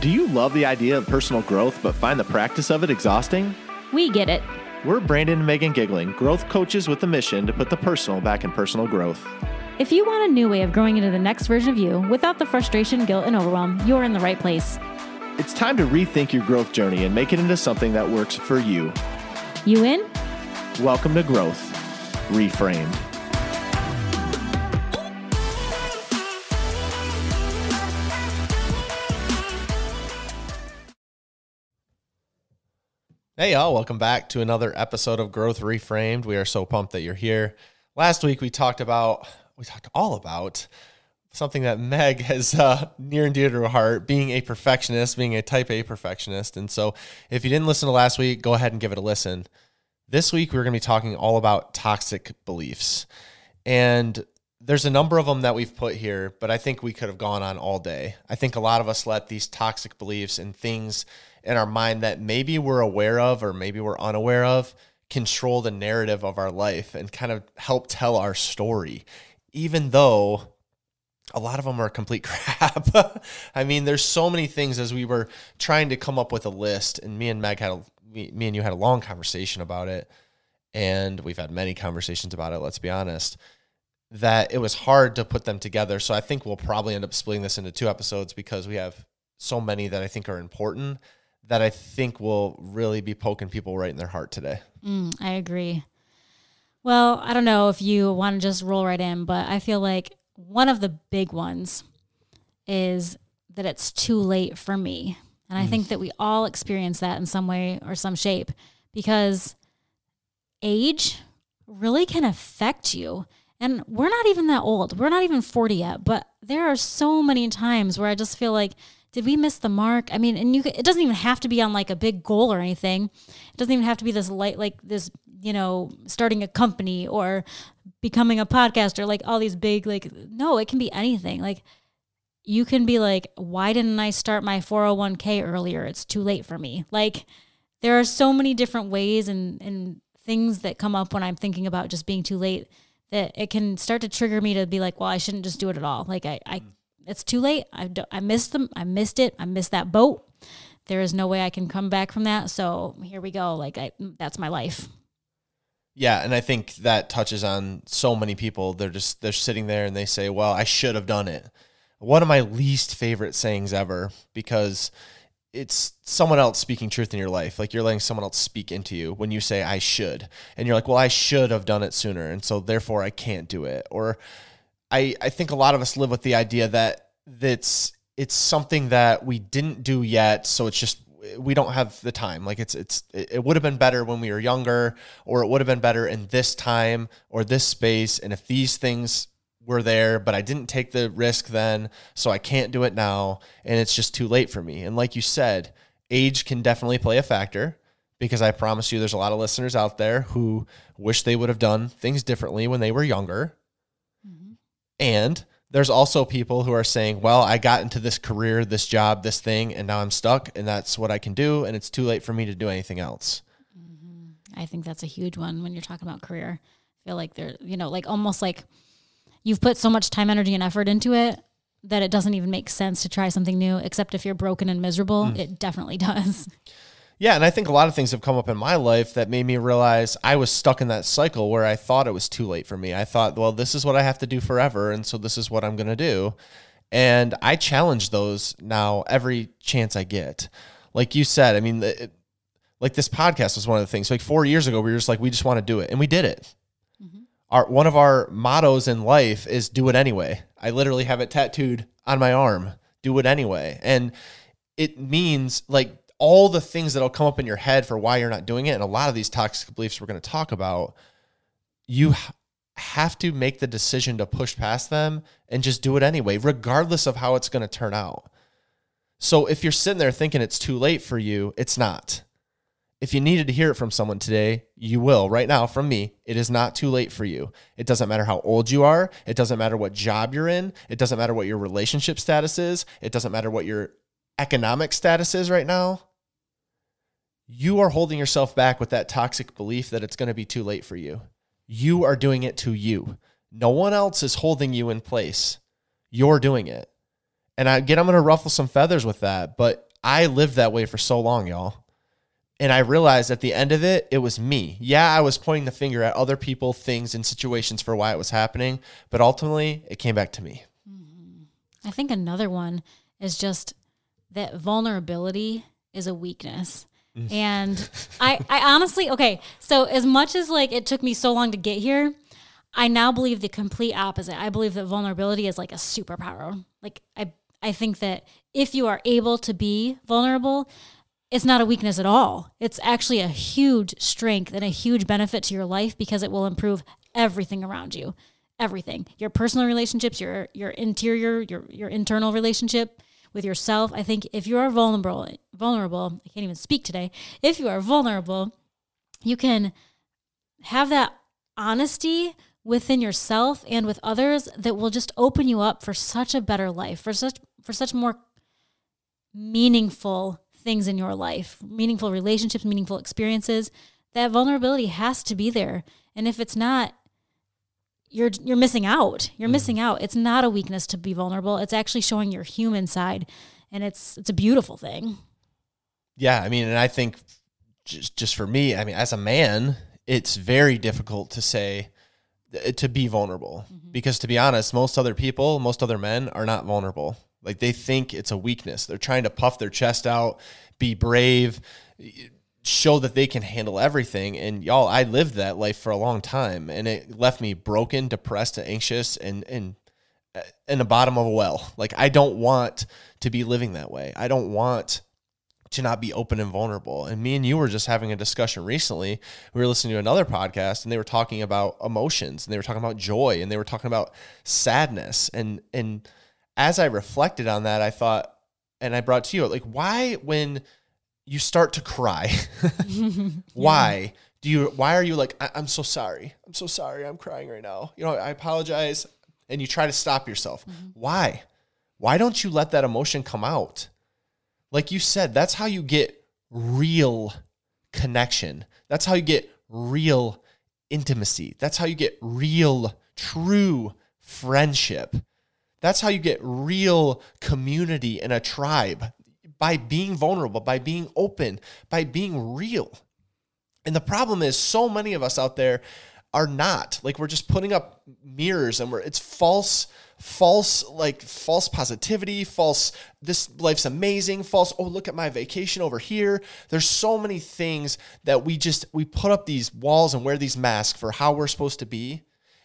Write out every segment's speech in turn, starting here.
Do you love the idea of personal growth but find the practice of it exhausting? We get it. We're Brandon and Megan Giggling, growth coaches with the mission to put the personal back in personal growth. If you want a new way of growing into the next version of you without the frustration, guilt, and overwhelm, you're in the right place. It's time to rethink your growth journey and make it into something that works for you. You in? Welcome to Growth Reframed. Hey y'all, welcome back to another episode of Growth Reframed. We are so pumped that you're here. Last week we talked all about something that Meg has near and dear to her heart, being a perfectionist, being a type A perfectionist. And so if you didn't listen to last week, go ahead and give it a listen. This week we're going to be talking all about toxic beliefs. And there's a number of them that we've put here, but I think we could have gone on all day. I think a lot of us let these toxic beliefs and things in our mind that maybe we're aware of or maybe we're unaware of control the narrative of our life and kind of help tell our story, even though a lot of them are complete crap. I mean, there's so many things. As we were trying to come up with a list, and me and you had a long conversation about it, and we've had many conversations about it, let's be honest, that it was hard to put them together. So I think we'll probably end up splitting this into 2 episodes because we have so many that I think are important that I think will really be poking people right in their heart today. I agree. Well, I don't know if you want to just roll right in, but I feel like one of the big ones is that it's too late for me. And I think that we all experience that in some way or some shape because age really can affect you. And we're not even that old. We're not even 40 yet, but there are so many times where I just feel like, did we miss the mark? I mean, and it doesn't even have to be on like a big goal or anything. It doesn't even have to be this starting a company or becoming a podcaster, like all these big, no, it can be anything. Like you can be like, why didn't I start my 401k earlier? It's too late for me. Like there are so many different ways and things that come up when I'm thinking about just being too late that it can start to trigger me to be like, well, I shouldn't just do it at all. Like it's too late. I missed them. I missed it. I missed that boat. There is no way I can come back from that. So here we go. That's my life. Yeah. And I think that touches on so many people. They're sitting there and they say, well, I should have done it. One of my least favorite sayings ever, because it's someone else speaking truth in your life. Like you're letting someone else speak into you when you say I should, and you're like, well, I should have done it sooner. And so therefore I can't do it. Or I think a lot of us live with the idea that it's something that we didn't do yet. So it's just, we don't have the time. Like it would have been better when we were younger, or it would have been better in this time or this space. And if these things were there, but I didn't take the risk then, so I can't do it now. And it's just too late for me. And like you said, age can definitely play a factor, because I promise you there's a lot of listeners out there who wish they would have done things differently when they were younger. And there's also people who are saying, well, I got into this career, this job, this thing, and now I'm stuck, and that's what I can do, and it's too late for me to do anything else. I think that's a huge one when you're talking about career. I feel like they're, almost like you've put so much time, energy, and effort into it that it doesn't even make sense to try something new, except if you're broken and miserable. It definitely does. Yeah, and I think a lot of things have come up in my life that made me realize I was stuck in that cycle where I thought it was too late for me. I thought, well, this is what I have to do forever, and so this is what I'm going to do. And I challenge those now every chance I get. Like you said, I mean, like this podcast was one of the things. Like 4 years ago, we were just like, we just want to do it, and we did it. One of our mottos in life is do it anyway. I literally have it tattooed on my arm, do it anyway. And it means like all the things that'll come up in your head for why you're not doing it. And a lot of these toxic beliefs we're going to talk about, you have to make the decision to push past them and just do it anyway, regardless of how it's going to turn out. So if you're sitting there thinking it's too late for you, it's not. If you needed to hear it from someone today, you will. Right now, from me, it is not too late for you. It doesn't matter how old you are. It doesn't matter what job you're in. It doesn't matter what your relationship status is. It doesn't matter what your economic status is right now. You are holding yourself back with that toxic belief that it's going to be too late for you. You are doing it to you. No one else is holding you in place. You're doing it. And I'm going to ruffle some feathers with that, but I lived that way for so long, y'all. And I realized at the end of it, it was me. Yeah, I was pointing the finger at other people, things, and situations for why it was happening, but ultimately it came back to me. I think another one is just that vulnerability is a weakness. And I honestly, okay, so as much as like it took me so long to get here, I now believe the complete opposite. I believe that vulnerability is like a superpower. Like I think that if you are able to be vulnerable, it's not a weakness at all. It's actually a huge strength and a huge benefit to your life because it will improve everything around you. Everything. Your personal relationships, your interior, your internal relationship with yourself. I think if you are vulnerable, I can't even speak today. If you are vulnerable, you can have that honesty within yourself and with others that will just open you up for such a better life, for such more meaningful things in your life, meaningful relationships, meaningful experiences. That vulnerability has to be there. And if it's not, you're missing out. You're missing out. It's not a weakness to be vulnerable. It's actually showing your human side. And it's a beautiful thing. Yeah. I mean, and I think just for me, I mean, as a man, it's very difficult to be vulnerable because to be honest, most other men are not vulnerable. Like they think it's a weakness. They're trying to puff their chest out, be brave, show that they can handle everything. And y'all, I lived that life for a long time and it left me broken, depressed, and anxious and in the bottom of a well. Like I don't want to be living that way. I don't want to not be open and vulnerable. And me and you were just having a discussion recently. We were listening to another podcast and they were talking about emotions and they were talking about joy and they were talking about sadness. And as I reflected on that, I thought, and I brought to you, like, why when you start to cry, why are you like, I'm so sorry. I'm so sorry. I'm crying right now. You know, I apologize. And you try to stop yourself. Why? Why don't you let that emotion come out? Like you said, that's how you get real connection. That's how you get real intimacy. That's how you get real, true friendship. That's how you get real community in a tribe, by being vulnerable, by being open, by being real. And the problem is so many of us out there are not. Like we're just putting up mirrors and it's false positivity, false, this life's amazing, false, oh, look at my vacation over here. There's so many things that we put up these walls and wear these masks for how we're supposed to be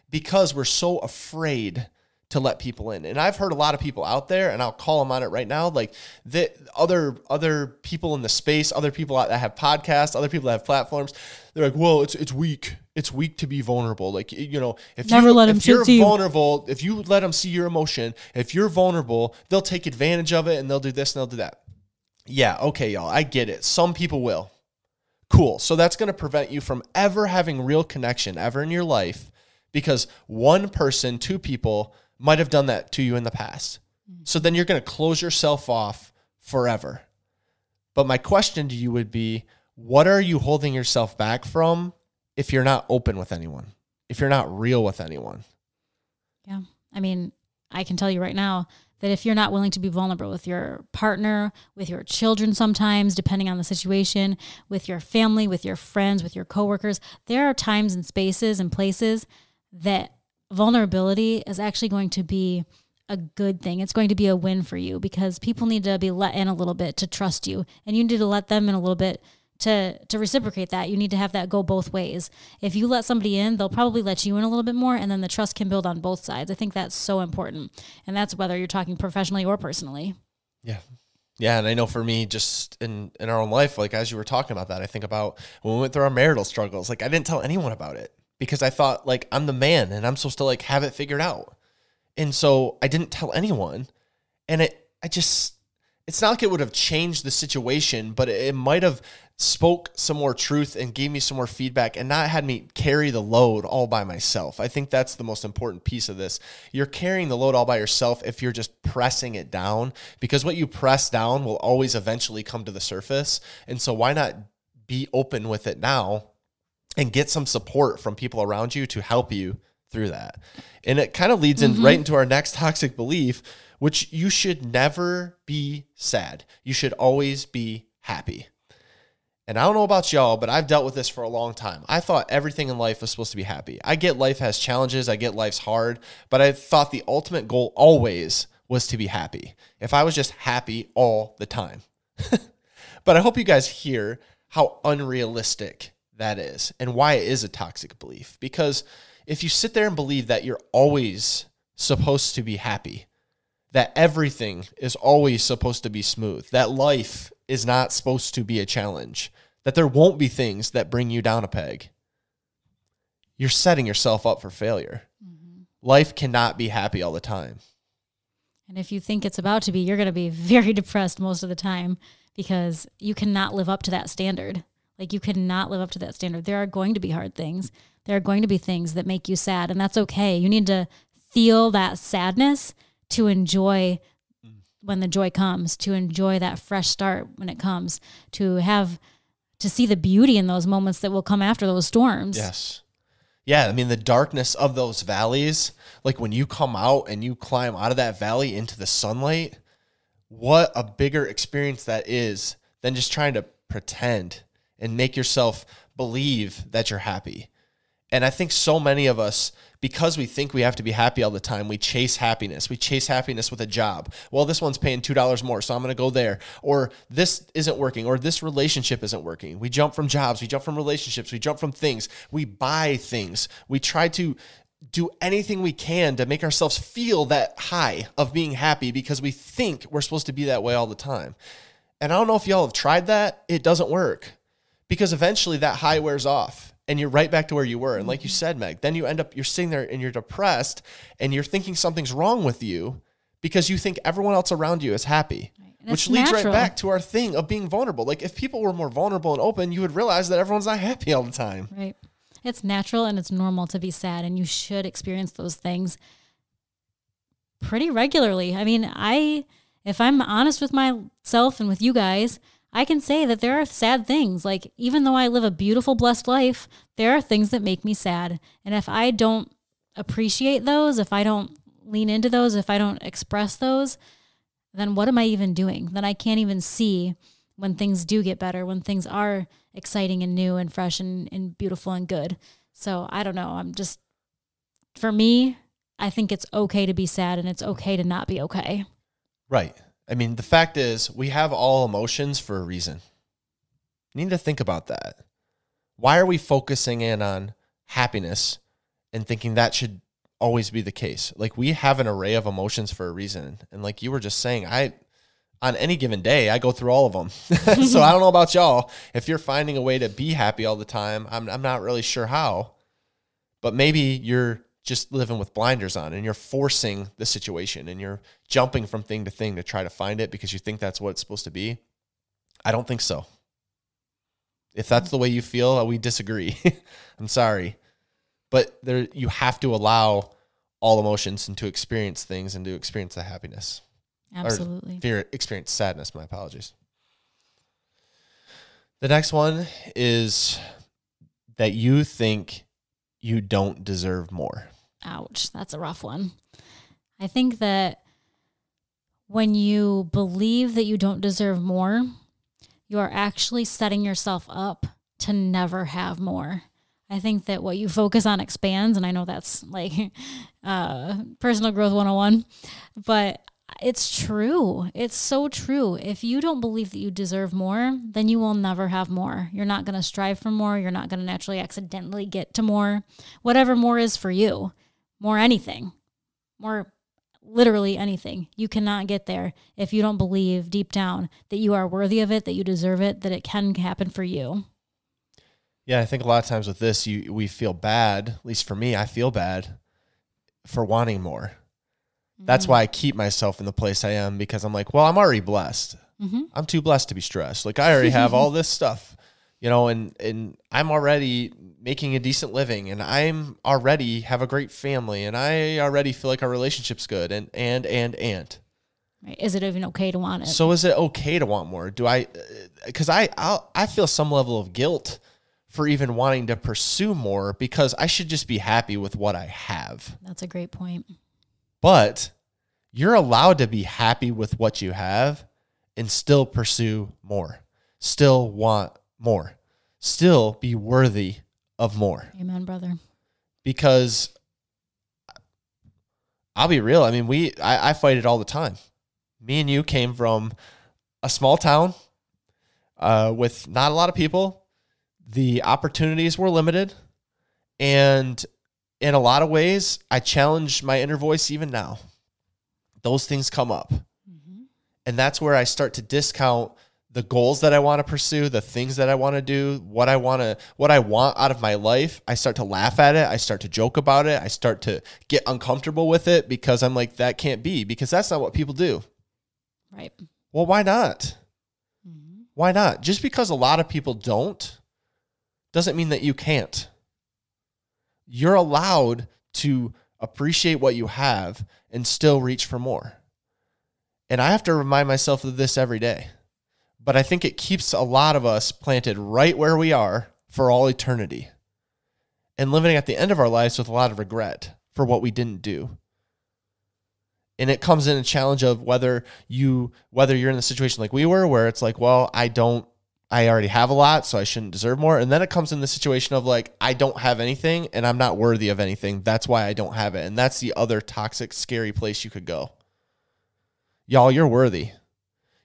because we're so afraid to let people in. And I've heard a lot of people out there, and I'll call them on it right now, like the other people in the space, other people that have podcasts, other people that have platforms, they're like, well, it's weak. It's weak to be vulnerable. Like, you know, if you're vulnerable, if you let them see your emotion, if you're vulnerable, they'll take advantage of it and they'll do this and they'll do that. Yeah, okay, y'all, I get it. Some people will. Cool. So that's going to prevent you from ever having real connection ever in your life because one person, two people might have done that to you in the past. So then you're going to close yourself off forever. But my question to you would be, what are you holding yourself back from if you're not open with anyone, if you're not real with anyone? Yeah. I mean, I can tell you right now that if you're not willing to be vulnerable with your partner, with your children sometimes, depending on the situation, with your family, with your friends, with your coworkers, there are times and spaces and places that vulnerability is actually going to be a good thing. It's going to be a win for you because people need to be let in a little bit to trust you. And you need to let them in a little bit to reciprocate that. You need to have that go both ways. If you let somebody in, they'll probably let you in a little bit more, and then the trust can build on both sides. I think that's so important. And that's whether you're talking professionally or personally. Yeah. Yeah. And I know for me, just in our own life, like as you were talking about that, I think about when we went through our marital struggles, like I didn't tell anyone about it because I thought like I'm the man and I'm supposed to like have it figured out. And so I didn't tell anyone. And it's not like it would have changed the situation, but it might have spoke some more truth and gave me some more feedback and not had me carry the load all by myself. I think that's the most important piece of this. You're carrying the load all by yourself if you're just pressing it down, because what you press down will always eventually come to the surface. And so why not be open with it now and get some support from people around you to help you through that. And it kind of leads in right into our next toxic belief, which you should never be sad. You should always be happy. And I don't know about y'all, but I've dealt with this for a long time. I thought everything in life was supposed to be happy. I get life has challenges. I get life's hard, but I thought the ultimate goal always was to be happy. If I was just happy all the time. But I hope you guys hear how unrealistic that is and why it is a toxic belief. Because if you sit there and believe that you're always supposed to be happy, that everything is always supposed to be smooth, that life is not supposed to be a challenge, that there won't be things that bring you down a peg, you're setting yourself up for failure. Life cannot be happy all the time. And if you think it's about to be, you're going to be very depressed most of the time because you cannot live up to that standard. Like, you cannot live up to that standard. There are going to be hard things. There are going to be things that make you sad, and that's okay. You need to feel that sadness to enjoy when the joy comes, to enjoy that fresh start when it comes, to see the beauty in those moments that will come after those storms. Yes. Yeah, I mean, the darkness of those valleys, like when you come out and you climb out of that valley into the sunlight, what a bigger experience that is than just trying to pretend and make yourself believe that you're happy. And I think so many of us, because we think we have to be happy all the time, we chase happiness. We chase happiness with a job. Well, this one's paying $2 more, so I'm going to go there. Or this isn't working, or this relationship isn't working. We jump from jobs, we jump from relationships, we jump from things. We buy things. We try to do anything we can to make ourselves feel that high of being happy because we think we're supposed to be that way all the time. And I don't know if y'all have tried that. It doesn't work because eventually that high wears off. And you're right back to where you were. And like you said, Meg, then you're sitting there and you're depressed and you're thinking something's wrong with you because you think everyone else around you is happy, right. Which leads right back to our thing of being vulnerable. Like, if people were more vulnerable and open, you would realize that everyone's not happy all the time. Right. It's natural and it's normal to be sad, and you should experience those things pretty regularly. I mean, if I'm honest with myself and with you guys, I can say that there are sad things. Like, even though I live a beautiful, blessed life, there are things that make me sad. And if I don't appreciate those, if I don't lean into those, if I don't express those, then what am I even doing? Then I can't even see when things do get better, when things are exciting and new and fresh and beautiful and good. So I don't know. For me, I think it's okay to be sad and it's okay to not be okay. Right. I mean, the fact is, we have all emotions for a reason. You need to think about that. Why are we focusing in on happiness and thinking that should always be the case? Like, we have an array of emotions for a reason. And like you were just saying, on any given day, I go through all of them. So I don't know about y'all. If you're finding a way to be happy all the time, I'm not really sure how. But maybe you're just living with blinders on and you're forcing the situation and you're jumping from thing to thing to try to find it because you think that's what it's supposed to be. I don't think so. If that's the way you feel, we disagree. I'm sorry. But you have to allow all emotions and to experience things and to experience the happiness. Absolutely. Or experience sadness. My apologies. The next one is that you think you don't deserve more. Ouch, that's a rough one. I think that when you believe that you don't deserve more, you are actually setting yourself up to never have more. I think that what you focus on expands, and I know that's like personal growth 101, but it's true. It's so true. If you don't believe that you deserve more, then you will never have more. You're not going to strive for more. You're not going to naturally accidentally get to more. Whatever more is for you, more anything, more literally anything. You cannot get there if you don't believe deep down that you are worthy of it, that you deserve it, that it can happen for you. Yeah, I think a lot of times with this, we feel bad, at least for me, I feel bad for wanting more. That's why I keep myself in the place I am, because I'm like, well, I'm already blessed. Mm-hmm. I'm too blessed to be stressed. Like, I already have all this stuff, and I'm already making a decent living, and I'm already have a great family, and I already feel like our relationship's good, and. Right. Is it even okay to want it? So is it okay to want more? Because I feel some level of guilt for even wanting to pursue more because I should just be happy with what I have. That's a great point. But you're allowed to be happy with what you have and still pursue more, still want more, still be worthy of more. Amen, brother. Because I'll be real. I mean, I fight it all the time. Me and you came from a small town with not a lot of people. The opportunities were limited. And in a lot of ways, I challenge my inner voice even now. Those things come up. Mm-hmm. And that's where I start to discount the goals that I want to pursue, the things that I want to do, what I want out of my life. I start to laugh at it. I start to joke about it. I start to get uncomfortable with it because I'm like, that can't be, because that's not what people do. Right. Well, why not? Mm-hmm. Why not? Just because a lot of people don't doesn't mean that you can't. You're allowed to appreciate what you have and still reach for more. And I have to remind myself of this every day. But I think it keeps a lot of us planted right where we are for all eternity and living at the end of our lives with a lot of regret for what we didn't do. And it comes in a challenge of whether you're in the situation like we were, where it's like, well, I already have a lot, so I shouldn't deserve more. And then it comes in the situation of like, I don't have anything and I'm not worthy of anything. That's why I don't have it. And that's the other toxic, scary place you could go. Y'all, you're worthy.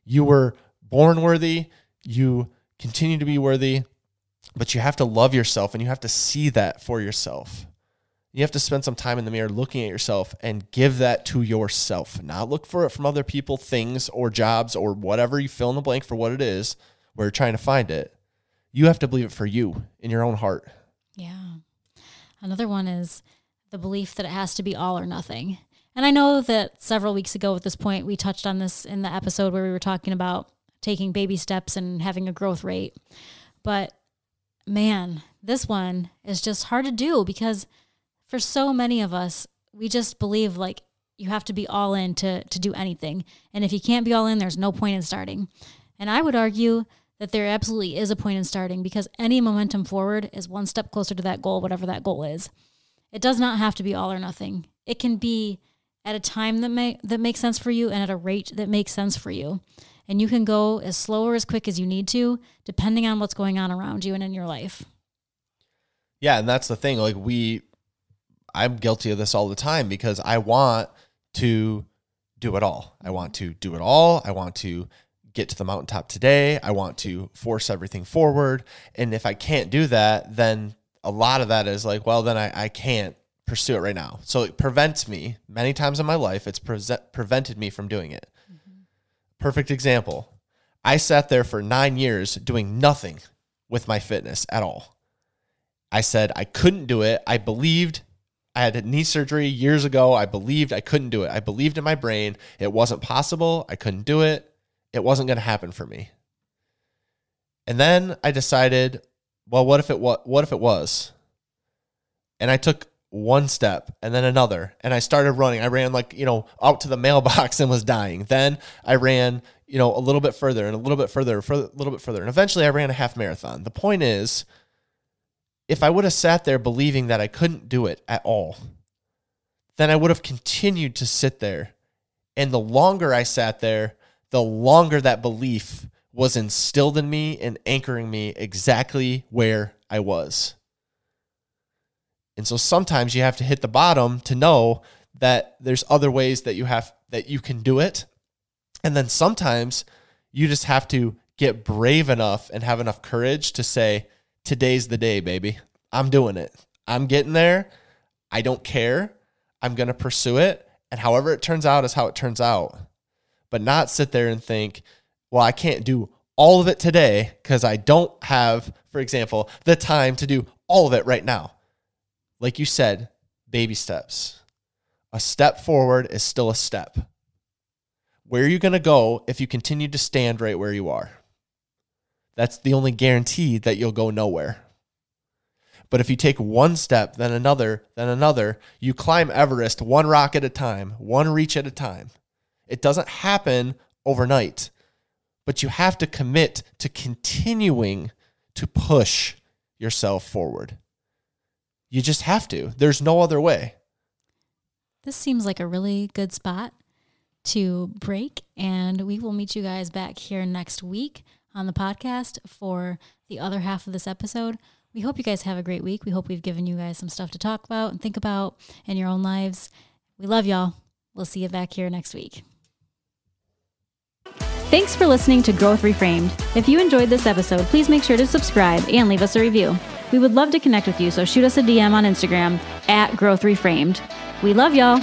You were born worthy. You continue to be worthy, but you have to love yourself and you have to see that for yourself. You have to spend some time in the mirror looking at yourself and give that to yourself, not look for it from other people, things, or jobs, or whatever you fill in the blank for what it is where you're trying to find it. You have to believe it for you in your own heart. Yeah. Another one is the belief that it has to be all or nothing. And I know that several weeks ago at this point, we touched on this in the episode where we were talking about taking baby steps and having a growth rate. But man, this one is just hard to do because for so many of us, we just believe like you have to be all in to do anything. And if you can't be all in, there's no point in starting. And I would argue that there absolutely is a point in starting because any momentum forward is one step closer to that goal, whatever that goal is. It does not have to be all or nothing. It can be at a time that makes sense for you and at a rate that makes sense for you. And you can go as slow or as quick as you need to, depending on what's going on around you and in your life. Yeah, and that's the thing. Like I'm guilty of this all the time because I want to do it all. I want to do it all. I want to get to the mountaintop today. I want to force everything forward. And if I can't do that, then a lot of that is like, well, then I can't pursue it right now. So it prevents me many times in my life. It's prevented me from doing it. Perfect example. I sat there for 9 years doing nothing with my fitness at all. I said I couldn't do it. I believed I had knee surgery years ago. I believed I couldn't do it. I believed in my brain it wasn't possible. I couldn't do it. It wasn't going to happen for me. And then I decided, well, what if it was? And I took one step and then another, and I started running. I ran out to the mailbox and was dying. Then I ran, a little bit further and a little bit further, a little bit further. And eventually I ran a half marathon. The point is, if I would have sat there believing that I couldn't do it at all, then I would have continued to sit there. And the longer I sat there, the longer that belief was instilled in me and anchoring me exactly where I was. And so sometimes you have to hit the bottom to know that there's other ways that you can do it. And then sometimes you just have to get brave enough and have enough courage to say, today's the day, baby. I'm doing it. I'm getting there. I don't care. I'm going to pursue it. And however it turns out is how it turns out. But not sit there and think, well, I can't do all of it today because I don't have, for example, the time to do all of it right now. Like you said, baby steps. A step forward is still a step. Where are you going to go if you continue to stand right where you are? That's the only guarantee that you'll go nowhere. But if you take one step, then another, you climb Everest one rock at a time, one reach at a time. It doesn't happen overnight, but you have to commit to continuing to push yourself forward. You just have to. There's no other way. This seems like a really good spot to break, and we will meet you guys back here next week on the podcast for the other half of this episode. We hope you guys have a great week. We hope we've given you guys some stuff to talk about and think about in your own lives. We love y'all. We'll see you back here next week. Thanks for listening to Growth Reframed. If you enjoyed this episode, please make sure to subscribe and leave us a review. We would love to connect with you, so shoot us a DM on Instagram @Growth Reframed. We love y'all.